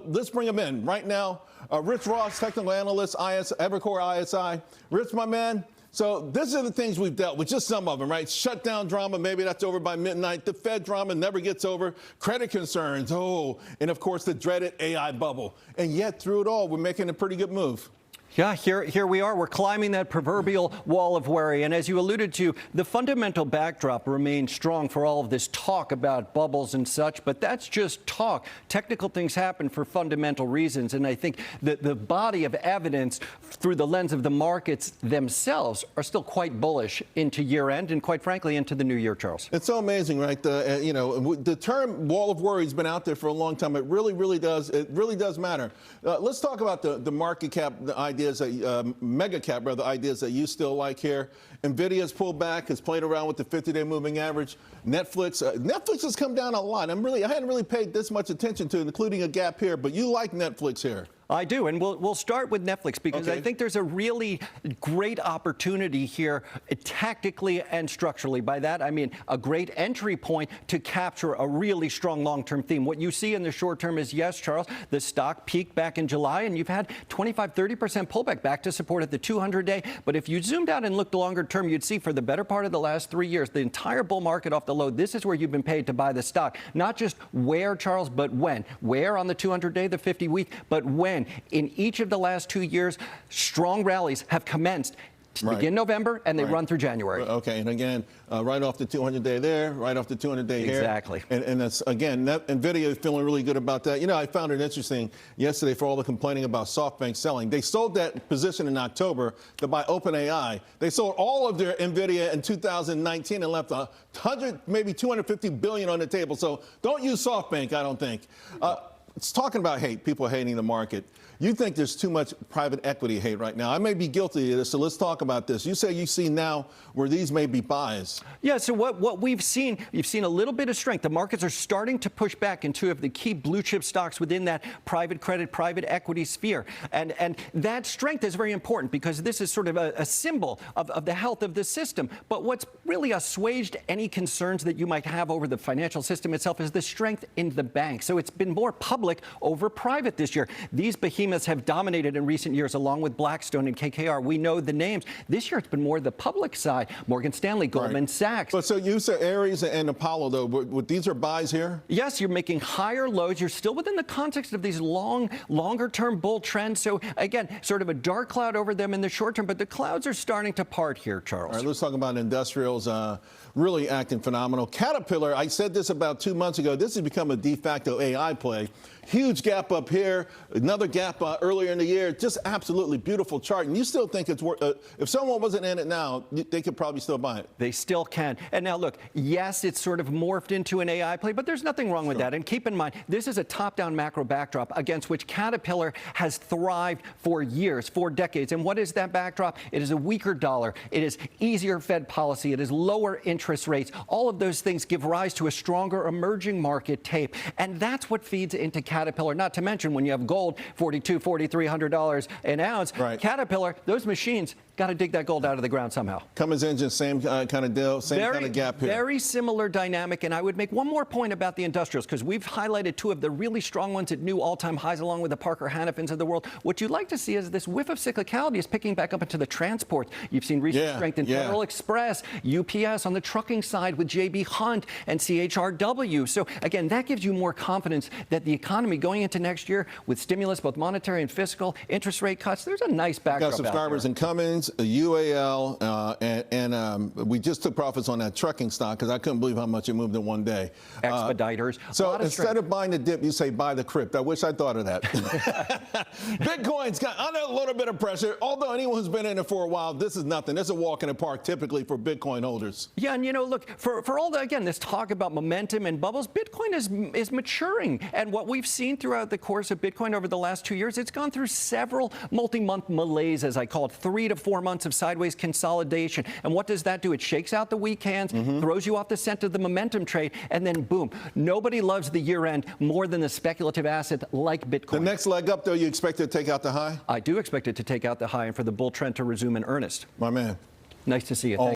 let's bring them in right now. Rich Ross, technical analyst, Evercore ISI. Rich, my man. So these are the things we've dealt with, just some of them, right? Shutdown drama, maybe that's over by midnight. The Fed drama never gets over. Credit concerns, and of course the dreaded AI bubble. And yet through it all, we're making a pretty good move. Yeah, here we are. We're climbing that proverbial wall of worry. And as you alluded to, the fundamental backdrop remains strong for all of this talk about bubbles and such. But that's just talk. Technical things happen for fundamental reasons. And I think that the body of evidence through the lens of the markets themselves are still quite bullish into year end and, quite frankly, into the new year, Charles. It's so amazing, right? The term wall of worry has been out there for a long time. It really does matter. Let's talk about the market cap, the ideas, mega cap, rather, ideas that you still like here. NVIDIA's pulled back, has played around with the 50-day moving average. Netflix has come down a lot. I hadn't really paid this much attention to it, including a gap here, but you like Netflix here. I do, and we'll start with Netflix because I think there's a really great opportunity here tactically and structurally. By that, I mean a great entry point to capture a really strong long-term theme. What you see in the short term is, yes, Charles, the stock peaked back in July, and you've had 25-30% pullback back to support at the 200-day. But if you zoomed out and looked longer term, you'd see for the better part of the last 3 years, the entire bull market off the low, this is where you've been paid to buy the stock. Not just where, Charles, but when. Where on the 200-day, the 50-week, but when. In each of the last 2 years, strong rallies have commenced. Begin November, and they run through January. Okay, and again, right off the 200-day there, right off the 200-day here. Exactly. And that's, again, NVIDIA is feeling really good about that. You know, I found it interesting yesterday for all the complaining about SoftBank selling. They sold that position in October to buy OpenAI. They sold all of their NVIDIA in 2019 and left 100, maybe 250 billion on the table. So don't use SoftBank, I don't think. It's talking about hate, people hating the market. You think there's too much private equity hate right now. I may be guilty of this, so let's talk about this. You say you see now where these may be buys. Yeah, so what we've seen, you've seen a little bit of strength. The markets are starting to push back into of the key blue chip stocks within that private credit, private equity sphere. And that strength is very important because this is sort of a symbol of the health of the system. But what's really assuaged any concerns that you might have over the financial system itself is the strength in the bank. So it's been more public over private this year. These behemoths have dominated in recent years, along with Blackstone and KKR. We know the names. This year, it's been more the public side. Morgan Stanley, Goldman Sachs. But so you said Ares and Apollo, though. These are buys here? Yes, you're making higher lows. You're still within the context of these longer-term bull trends. So, again, sort of a dark cloud over them in the short term. But the clouds are starting to part here, Charles. All right, let's talk about industrials really acting phenomenal. Caterpillar, I said this about 2 months ago. This has become a de facto AI play. Huge gap up here, another gap earlier in the year. Just absolutely beautiful chart. And you still think it's worth, if someone wasn't in it now, they could probably still buy it. They still can. And now, look, yes, it's sort of morphed into an AI play, but there's nothing wrong with that. And keep in mind, this is a top-down macro backdrop against which Caterpillar has thrived for years, for decades. And what is that backdrop? It is a weaker dollar. It is easier Fed policy. It is lower interest rates. All of those things give rise to a stronger emerging market tape. And that's what feeds into Caterpillar, not to mention when you have gold, $4,200, $4,300 an ounce. Caterpillar, those machines got to dig that gold out of the ground somehow. Cummins engine, same kind of deal, same kind of gap here. Very similar dynamic. And I would make one more point about the industrials, because we've highlighted two of the really strong ones at new all-time highs, along with the Parker Hannifins of the world. What you'd like to see is this whiff of cyclicality is picking back up into the transport. You've seen recent strength in Federal Express, UPS on the trucking side with JB Hunt and CHRW. So again, that gives you more confidence that the economy going into next year with stimulus, both monetary and fiscal, interest rate cuts, there's a nice backdrop. Got subscribers in Cummins, UAL, and we just took profits on that trucking stock because I couldn't believe how much it moved in one day. Expediters. So instead of buying the dip, you say buy the crypt. I wish I thought of that. Bitcoin's got under a little bit of pressure. Although anyone who's been in it for a while, this is nothing. This is a walk in the park typically for Bitcoin holders. Yeah, and you know, look, for all the, again, this talk about momentum and bubbles, Bitcoin is maturing. And what we've seen throughout the course of Bitcoin over the last 2 years, it's gone through several multi-month malaise, as I call it, 3 to 4 months of sideways consolidation. And what does that do? It shakes out the weak hands, throws you off the scent of the momentum trade, and then boom. Nobody loves the year end more than the speculative asset like Bitcoin. The next leg up, though, you expect it to take out the high? I do expect it to take out the high and for the bull trend to resume in earnest. My man. Nice to see you.